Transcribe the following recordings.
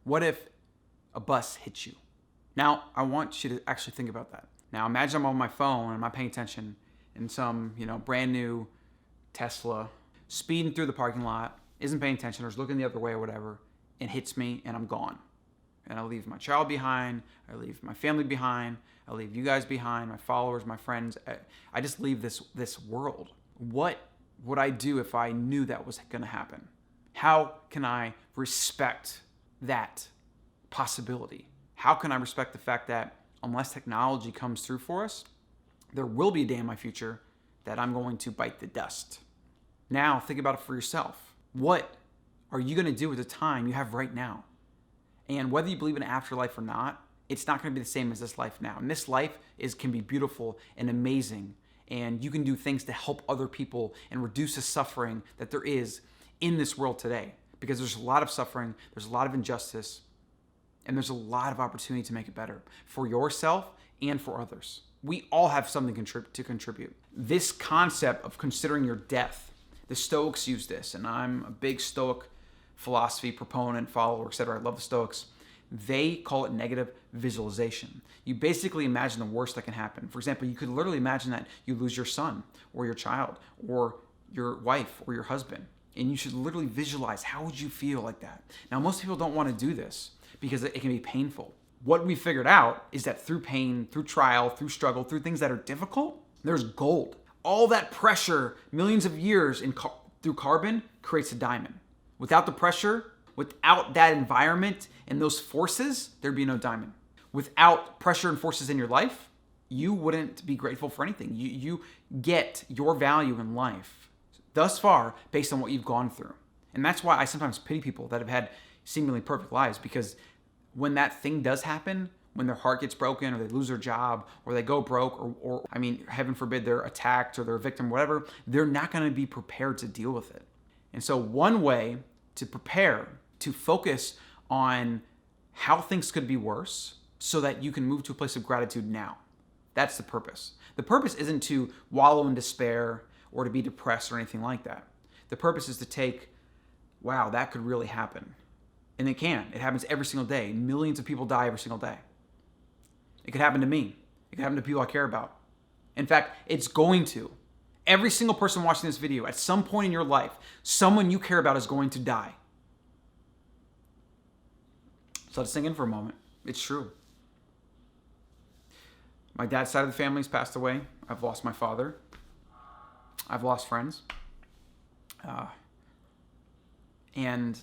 What if a bus hits you? Now, I want you to actually think about that. Now, imagine I'm on my phone and I'm not paying attention and some, brand new Tesla speeding through the parking lot, isn't paying attention or is looking the other way or whatever, and hits me and I'm gone. And I leave my child behind, I leave my family behind, I leave you guys behind, my followers, my friends. I just leave this world. What would I do if I knew that was going to happen? How can I respect that possibility? How can I respect the fact that unless technology comes through for us, there will be a day in my future that I'm going to bite the dust? Now, think about it for yourself. What are you going to do with the time you have right now? And whether you believe in an afterlife or not, it's not going to be the same as this life now. And this life can be beautiful and amazing. And you can do things to help other people and reduce the suffering that there is in this world today. Because there's a lot of suffering, there's a lot of injustice, and there's a lot of opportunity to make it better for yourself and for others. We all have something to contribute. This concept of considering your death, the Stoics use this, and I'm a big Stoic philosophy proponent, follower, etc. I love the Stoics. They call it negative visualization. You basically imagine the worst that can happen. For example, you could literally imagine that you lose your son or your child or your wife or your husband. And you should literally visualize, how would you feel like that? Now, most people don't want to do this because it can be painful. What we figured out is that through pain, through trial, through struggle, through things that are difficult, there's gold. All that pressure, millions of years through carbon, creates a diamond. Without the pressure, without that environment and those forces, there'd be no diamond. Without pressure and forces in your life, you wouldn't be grateful for anything. You get your value in life thus far based on what you've gone through. And that's why I sometimes pity people that have had seemingly perfect lives, because when that thing does happen, when their heart gets broken or they lose their job or they go broke or heaven forbid, they're attacked or they're a victim, whatever, they're not going to be prepared to deal with it. And so one way to prepare, to focus on how things could be worse so that you can move to a place of gratitude now. That's the purpose. The purpose isn't to wallow in despair or to be depressed or anything like that. The purpose is to take, wow, that could really happen. And it can. It happens every single day. Millions of people die every single day. It could happen to me. It could happen to people I care about. In fact, it's going to. Every single person watching this video, at some point in your life, someone you care about is going to die. So let it sink in for a moment. It's true. My dad's side of the family's passed away. I've lost my father. I've lost friends. And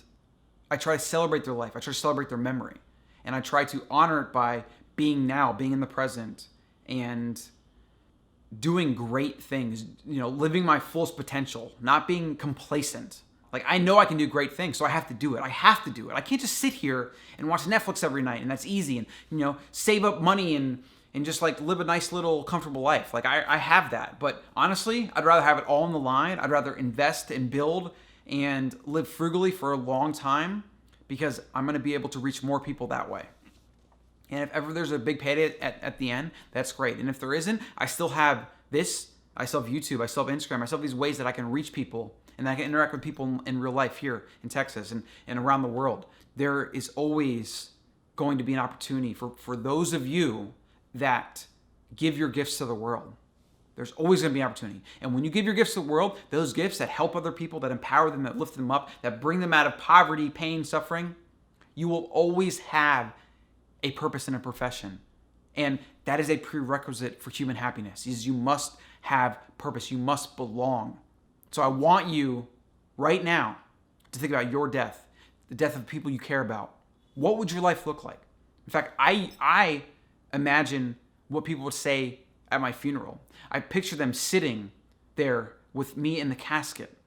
I try to celebrate their life. I try to celebrate their memory. And I try to honor it by being now, being in the present, and doing great things, living my fullest potential, not being complacent. Like, I know I can do great things, so I have to do it. I have to do it. I can't just sit here and watch Netflix every night, and that's easy, and, save up money and just live a nice little comfortable life. Like, I have that. But honestly, I'd rather have it all on the line. I'd rather invest and build and live frugally for a long time, because I'm going to be able to reach more people that way. And if ever there's a big payday at the end, that's great. And if there isn't, I still have this. I still have YouTube. I still have Instagram. I still have these ways that I can reach people and I can interact with people in real life here in Texas and around the world. There is always going to be an opportunity for those of you that give your gifts to the world. There's always going to be an opportunity. And when you give your gifts to the world, those gifts that help other people, that empower them, that lift them up, that bring them out of poverty, pain, suffering, you will always have a purpose and a profession. And that is a prerequisite for human happiness, is you must have purpose. You must belong. So I want you right now to think about your death, the death of people you care about. What would your life look like? In fact, I imagine what people would say at my funeral. I picture them sitting there with me in the casket.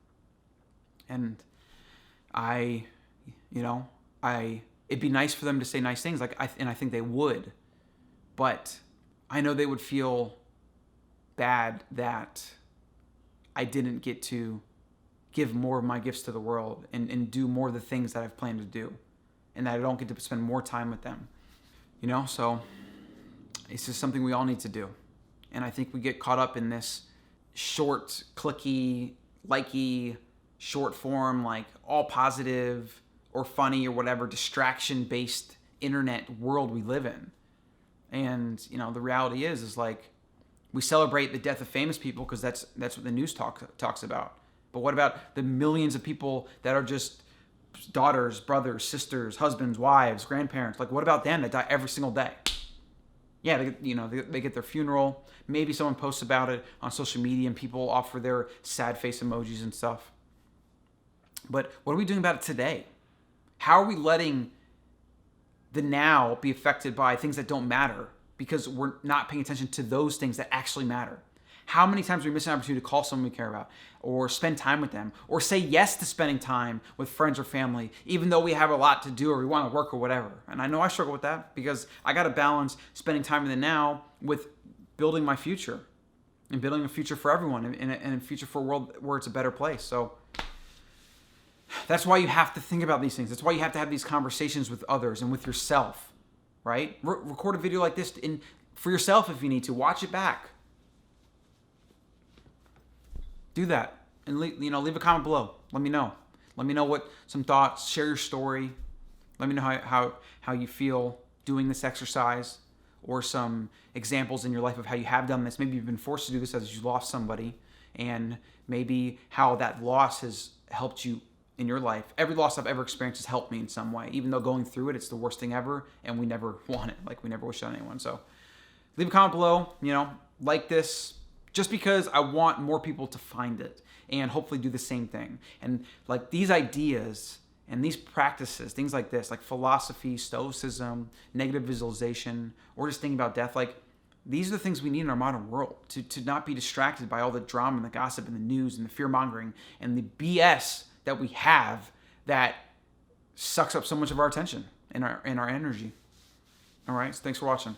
And it'd be nice for them to say nice things, and I think they would. But I know they would feel bad that I didn't get to give more of my gifts to the world and do more of the things that I've planned to do, and that I don't get to spend more time with them. So it's just something we all need to do. And I think we get caught up in this short, clicky, likey, short form, all positive, or funny or whatever distraction-based internet world we live in. And, the reality is like, we celebrate the death of famous people because that's what the news talks about. But what about the millions of people that are just daughters, brothers, sisters, husbands, wives, grandparents? Like, what about them that die every single day? Yeah, they get their funeral. Maybe someone posts about it on social media and people offer their sad face emojis and stuff. But what are we doing about it today? How are we letting the now be affected by things that don't matter because we're not paying attention to those things that actually matter? How many times are we missing an opportunity to call someone we care about or spend time with them or say yes to spending time with friends or family, even though we have a lot to do or we want to work or whatever? And I know I struggle with that because I got to balance spending time in the now with building my future and building a future for everyone and a future for a world where it's a better place. So that's why you have to think about these things. That's why you have to have these conversations with others and with yourself, right? Record a video like this for yourself if you need to. Watch it back. Do that. And leave a comment below. Let me know. Let me know what some thoughts. Share your story. Let me know how you feel doing this exercise or some examples in your life of how you have done this. Maybe you've been forced to do this as you lost somebody, and maybe how that loss has helped you in your life. Every loss I've ever experienced has helped me in some way, even though going through it, it's the worst thing ever, and we never want it. Like, we never wish it on anyone. So leave a comment below, like this, just because I want more people to find it and hopefully do the same thing. And like these ideas and these practices, things like this, like philosophy, stoicism, negative visualization, or just thinking about death, like these are the things we need in our modern world to not be distracted by all the drama and the gossip and the news and the fear mongering and the BS that we have that sucks up so much of our attention and our energy. All right, so thanks for watching.